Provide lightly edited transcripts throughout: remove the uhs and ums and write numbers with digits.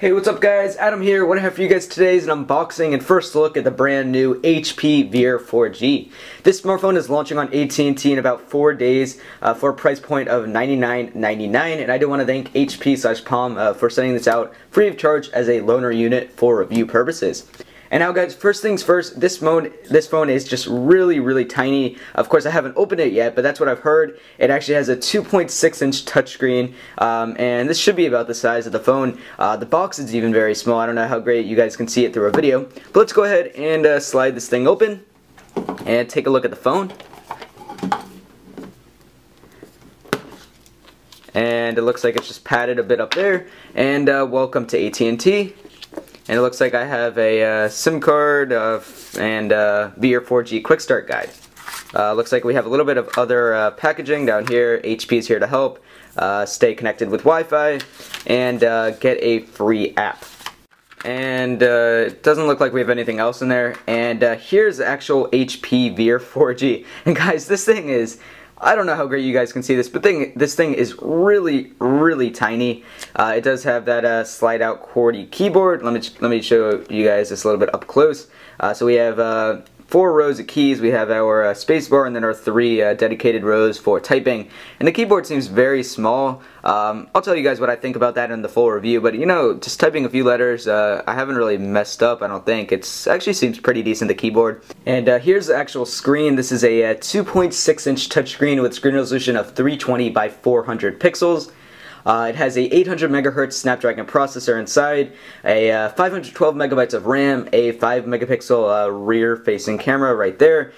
Hey, what's up guys? Adam here. What I have for you guys today is an unboxing and first look at the brand new HP Veer 4G. This smartphone is launching on AT&T in about 4 days for a price point of $99.99, and I do want to thank HP/Palm for sending this out free of charge as a loaner unit for review purposes. And now guys, first things first, this phone is just really tiny. Of course I haven't opened it yet, but that's what I've heard. It actually has a 2.6-inch touchscreen, and this should be about the size of the phone. The box is even very small. I don't know how great you guys can see it through a video, but let's go ahead and slide this thing open and take a look at the phone. And it looks like it's just padded a bit up there. And welcome to AT&T. And it looks like I have a SIM card and Veer 4G Quick Start Guide. Looks like we have a little bit of other packaging down here. HP is here to help. Stay connected with Wi-Fi and get a free app. And it doesn't look like we have anything else in there. And here's the actual HP Veer 4G. And guys, this thing is, I don't know how great you guys can see this, but this thing is really tiny. It does have that slide out QWERTY keyboard. Let me show you guys this a little bit up close. So we have 4 rows of keys. We have our spacebar and then our 3 dedicated rows for typing. And the keyboard seems very small. I'll tell you guys what I think about that in the full review, but you know, just typing a few letters, I haven't really messed up, I don't think. It actually seems pretty decent, the keyboard. And here's the actual screen. This is a 2.6-inch touchscreen with screen resolution of 320 by 400 pixels. It has a 800 megahertz Snapdragon processor inside, a 512 megabytes of RAM, a 5 megapixel rear-facing camera right there.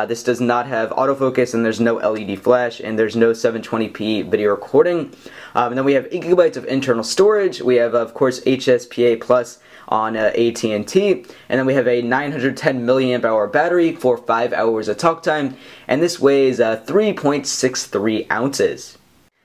This does not have autofocus, and there's no LED flash, and there's no 720p video recording. And then we have 8 gigabytes of internal storage. We have, of course, HSPA Plus on AT&T, and then we have a 910 milliamp hour battery for 5 hours of talk time, and this weighs 3.63 ounces.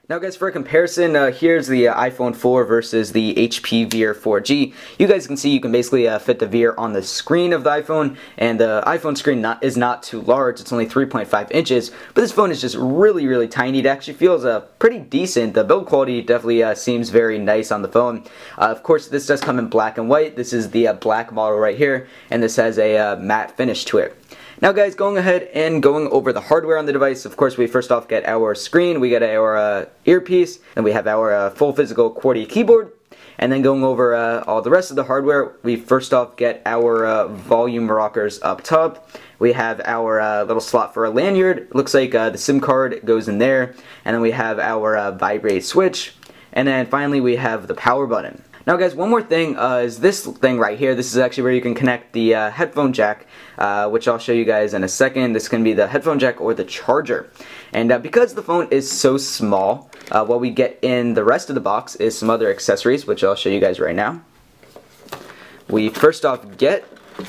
Now guys, for a comparison, here's the iPhone 4 versus the HP Veer 4G. You guys can see you can basically fit the Veer on the screen of the iPhone, and the iPhone screen is not too large. It's only 3.5 inches, but this phone is just really tiny. It actually feels pretty decent. The build quality definitely seems very nice on the phone. Of course, this does come in black and white. This is the black model right here, and this has a matte finish to it. Now guys, going ahead and going over the hardware on the device, of course we first off get our screen, we get our earpiece, then we have our full physical QWERTY keyboard, and then going over all the rest of the hardware, we first off get our volume rockers up top. We have our little slot for a lanyard. Looks like the SIM card goes in there, and then we have our vibrate switch, and then finally we have the power button. Now guys, one more thing is this thing right here. This is actually where you can connect the headphone jack, which I'll show you guys in a second. This can be the headphone jack or the charger. And because the phone is so small, what we get in the rest of the box is some other accessories, which I'll show you guys right now. We first off get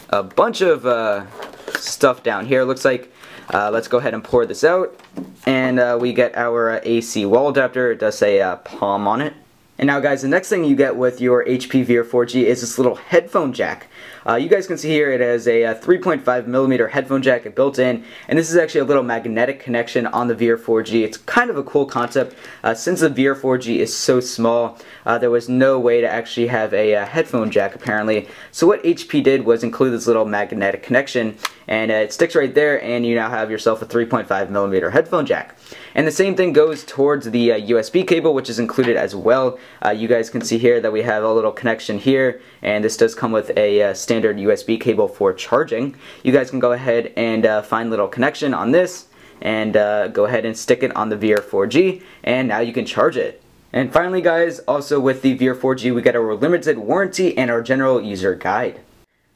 a bunch of stuff down here. Looks like, let's go ahead and pour this out. And we get our AC wall adapter. It does say Palm on it. And now guys, the next thing you get with your HP Veer 4G is this little headphone jack. You guys can see here it has a 3.5mm headphone jack built in, and this is actually a little magnetic connection on the Veer 4G. It's kind of a cool concept. Since the Veer 4G is so small, there was no way to actually have a headphone jack apparently. So what HP did was include this little magnetic connection, and it sticks right there, and you now have yourself a 3.5mm headphone jack. And the same thing goes towards the USB cable, which is included as well. You guys can see here that we have a little connection here, and this does come with a standard USB cable for charging. You guys can go ahead and find a little connection on this, and go ahead and stick it on the Veer 4G, and now you can charge it. And finally guys, also with the Veer 4G, we get our limited warranty and our general user guide.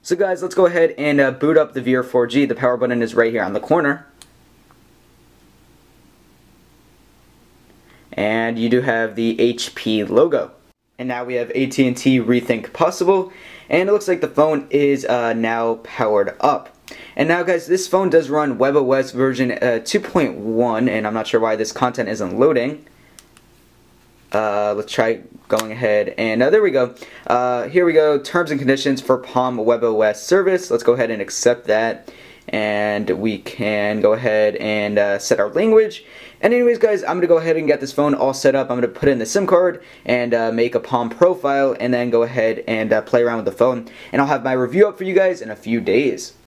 So guys, let's go ahead and boot up the Veer 4G. The power button is right here on the corner. And you do have the HP logo. And now we have AT&T Rethink Possible, and it looks like the phone is now powered up. And now guys, this phone does run webOS version 2.1, and I'm not sure why this content isn't loading. Let's try going ahead, and there we go. Here we go, terms and conditions for Palm webOS service. Let's go ahead and accept that. and we can go ahead and set our language. And anyways guys, I'm going to go ahead and get this phone all set up. I'm going to put in the SIM card and make a Palm profile, and then go ahead and play around with the phone. And I'll have my review up for you guys in a few days.